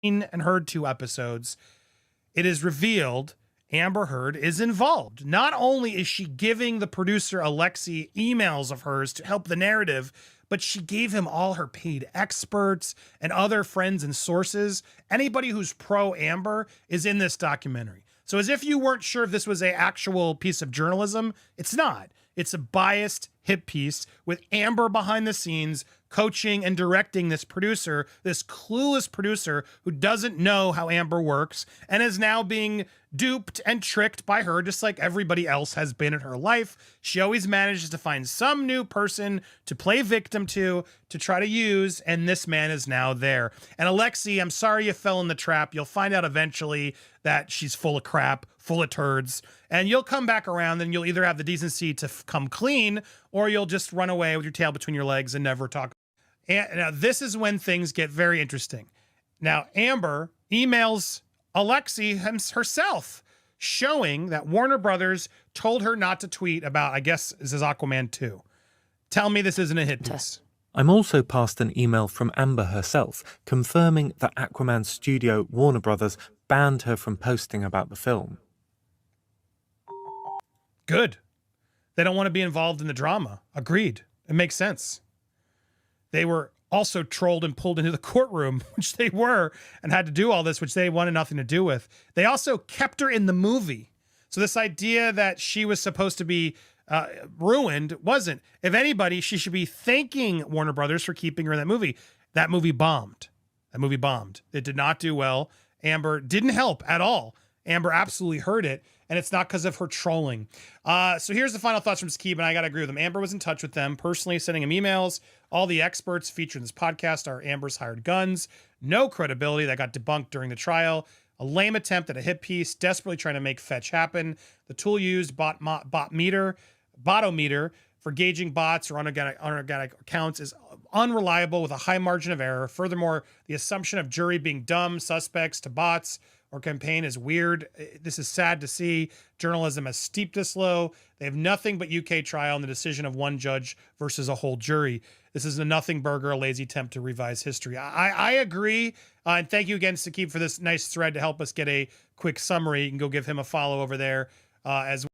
and Heard 2 episodes, it is revealed Amber Heard is involved. Not only is she giving the producer Alexei emails of hers to help the narrative, but she gave him all her paid experts and other friends and sources. Anybody who's pro Amber is in this documentary. So as if you weren't sure if this was an actual piece of journalism, it's not. It's a biased hit piece with Amber behind the scenes coaching and directing this producer, this clueless producer who doesn't know how Amber works and is now being duped and tricked by her, just like everybody else has been in her life. She always manages to find some new person to play victim to try to use, and this man is now there. And Alexei, I'm sorry you fell in the trap. You'll find out eventually that she's full of crap, full of turds, and you'll come back around and you'll either have the decency to come clean or you'll just run away with your tail between your legs and never talk. And now this is when things get very interesting. Now, Amber emails Alexei herself, showing that Warner Brothers told her not to tweet about, I guess this is Aquaman 2. Tell me this isn't a hit piece. I'm also passed an email from Amber herself confirming that Aquaman studio Warner Brothers banned her from posting about the film. Good. They don't want to be involved in the drama. Agreed. It makes sense. They were also trolled and pulled into the courtroom, which they were, and had to do all this, which they wanted nothing to do with. They also kept her in the movie. So this idea that she was supposed to be ruined wasn't. If anybody, she should be thanking Warner Brothers for keeping her in that movie. That movie bombed. That movie bombed. It did not do well. Amber didn't help at all. Amber absolutely heard it, and it's not because of her trolling. So here's the final thoughts from Skib, and I got to agree with them. Amber was in touch with them, personally sending them emails. All the experts featured in this podcast are Amber's hired guns. No credibility. That got debunked during the trial. A lame attempt at a hit piece, desperately trying to make fetch happen. The tool used, Botometer, for gauging bots or unorganic accounts is unreliable with a high margin of error. Furthermore, the assumption of jury being dumb suspects to bots or campaign is weird. This is sad to see. Journalism has steeped this low. They have nothing but UK trial and the decision of one judge versus a whole jury. This is a nothing burger, a lazy attempt to revise history. I agree. And thank you again, Sakib, for this nice thread to help us get a quick summary. You can go give him a follow over there as well.